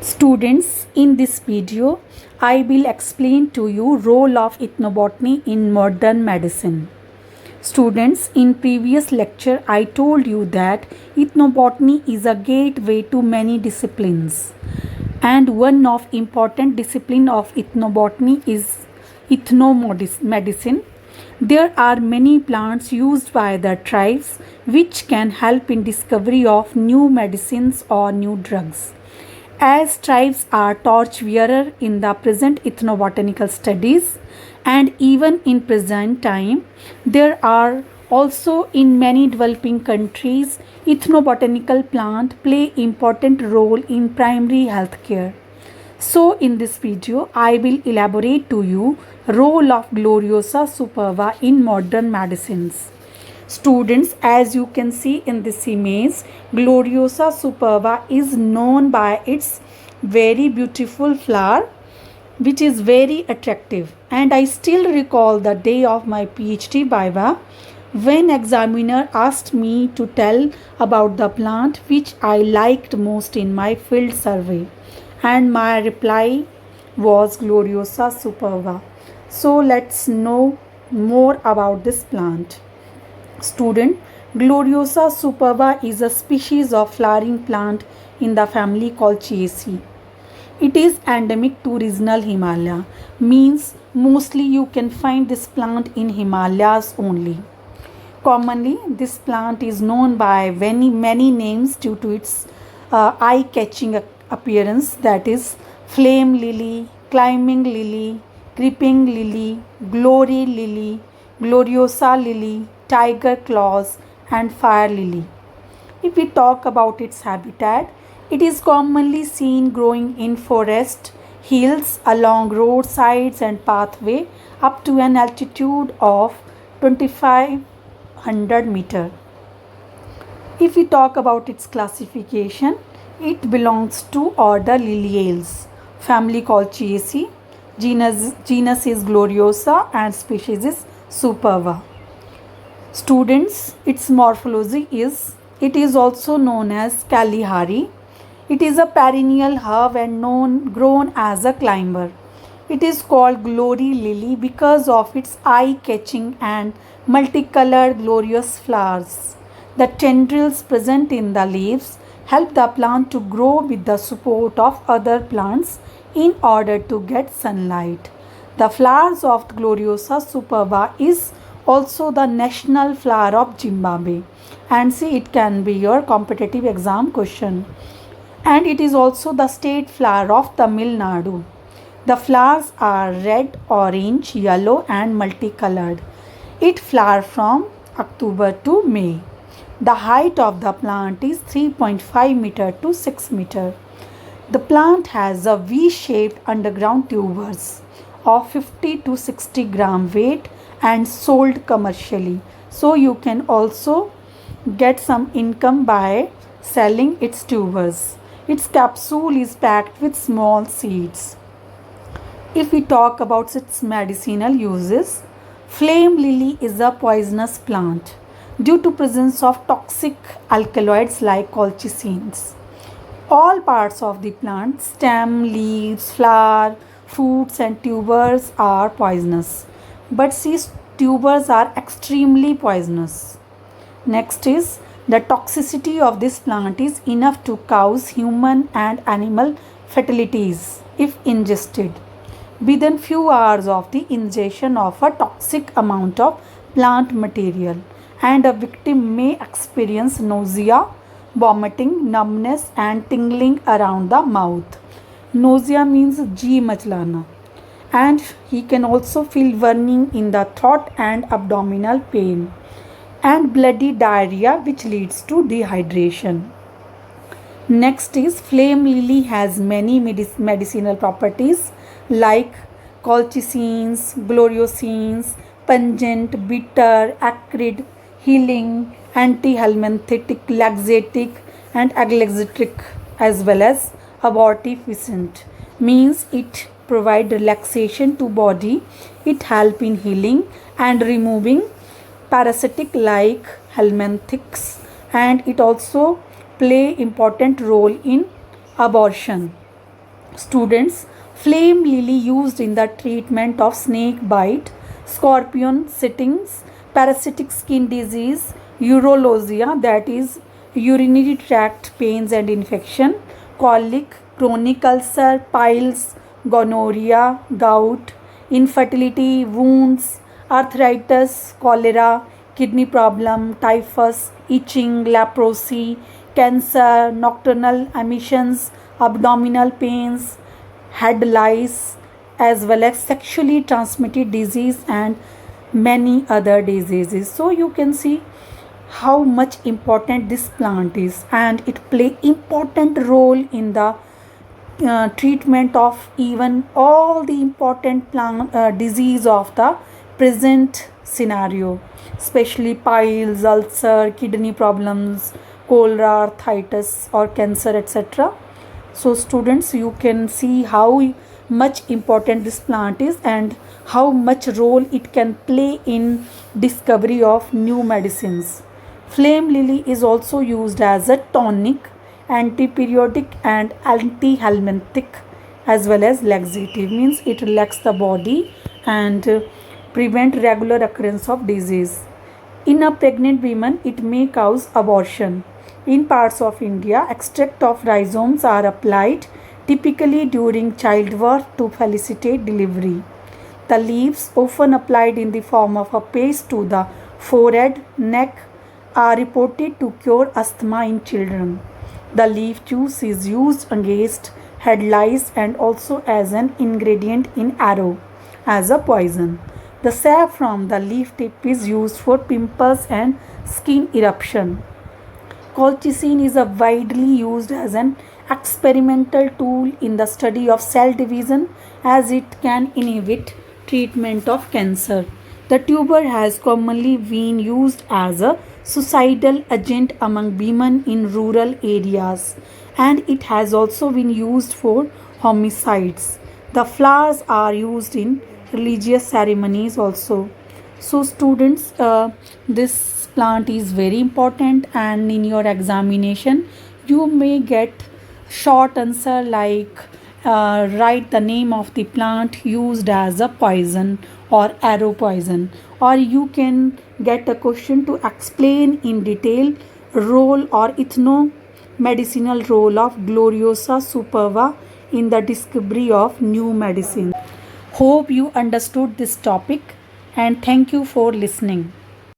Students, in this video, I will explain to you role of ethnobotany in modern medicine. Students, in previous lecture, I told you that ethnobotany is a gateway to many disciplines. And one of important discipline of ethnobotany is ethnomedicine. There are many plants used by the tribes which can help in discovery of new medicines or new drugs. As tribes are torch-bearer in the present ethnobotanical studies and even in present time, there are also in many developing countries ethnobotanical plants play important role in primary health care. So in this video, I will elaborate to you role of Gloriosa superba in modern medicines. Students, as you can see in this image, Gloriosa superba is known by its very beautiful flower which is very attractive. And I still recall the day of my PhD viva when examiner asked me to tell about the plant which I liked most in my field survey, and my reply was Gloriosa superba. So let's know more about this plant. Student, Gloriosa superba is a species of flowering plant in the family called Chiaceae. It is endemic to regional Himalaya, means mostly you can find this plant in Himalayas only. Commonly, this plant is known by many names due to its eye-catching appearance, that is flame lily, climbing lily, creeping lily, glory lily, gloriosa lily, tiger claws, and fire lily. If we talk about its habitat, it is commonly seen growing in forest, hills, along roadsides and pathway up to an altitude of 2500 meter. If we talk about its classification, it belongs to order Liliales, family called Chiaceae, genus is Gloriosa, and species is Superba. Students, its morphology is, it is also known as Kalihari. It is a perennial herb and grown as a climber. It is called glory lily because of its eye-catching and multicolored glorious flowers. The tendrils present in the leaves help the plant to grow with the support of other plants in order to get sunlight. The flowers of Gloriosa superba is also the national flower of Zimbabwe, and see, it can be your competitive exam question. And it is also the state flower of Tamil Nadu. The flowers are red, orange, yellow, and multicolored. It flowers from October to May. The height of the plant is 3.5 meter to 6 meter. The plant has a V-shaped underground tubers of 50 to 60 gram weight and sold commercially. So you can also get some income by selling its tubers. Its capsule is packed with small seeds. If we talk about its medicinal uses, flame lily is a poisonous plant due to presence of toxic alkaloids like colchicines. All parts of the plant, stem, leaves, flower, fruits and tubers are poisonous. But these tubers are extremely poisonous. Next is, the toxicity of this plant is enough to cause human and animal fatalities if ingested within few hours of the ingestion of a toxic amount of plant material, and a victim may experience nausea, vomiting, numbness and tingling around the mouth. Nausea means ji Machlana, and he can also feel burning in the throat and abdominal pain, and bloody diarrhea which leads to dehydration. Next is, flame lily has many medicinal properties like colchicines, gloriosins, pungent, bitter, acrid, healing, antihelminthic, laxatic and aglaxatic, as well as abortifacient, means it provide relaxation to body. It help in healing and removing parasitic like helminthics, and it also play important role in abortion. Students, flame lily used in the treatment of snake bite, scorpion sittings, parasitic skin disease, urologia, that is urinary tract pains and infection, colic, chronic ulcer, piles, gonorrhea, gout, infertility, wounds, arthritis, cholera, kidney problem, typhus, itching, leprosy, cancer, nocturnal emissions, abdominal pains, head lice, as well as sexually transmitted disease and many other diseases. So you can see how much important this plant is, and it play important role in the treatment of even all the important plant disease of the present scenario, especially piles, ulcer, kidney problems, cholera, arthritis, or cancer, etc. So students, you can see how much important this plant is and how much role it can play in discovery of new medicines. Flame lily is also used as a tonic, antipyretic and antihelminthic, as well as laxative, means it relaxes the body and prevent regular occurrence of disease. In a pregnant woman, it may cause abortion. In parts of India, extract of rhizomes are applied typically during childbirth to facilitate delivery. The leaves, often applied in the form of a paste to the forehead, neck, are reported to cure asthma in children. The leaf juice is used against head lice and also as an ingredient in arrow as a poison. The sap from the leaf tip is used for pimples and skin eruption. Colchicine is widely used as an experimental tool in the study of cell division as it can inhibit treatment of cancer. The tuber has commonly been used as a suicidal agent among women in rural areas, and it has also been used for homicides. The flowers are used in religious ceremonies also. So students, this plant is very important, and in your examination you may get short answer like write the name of the plant used as a poison or arrow poison, or you can get a question to explain in detail role or ethno-medicinal role of Gloriosa superba in the discovery of new medicine. Hope you understood this topic, and thank you for listening.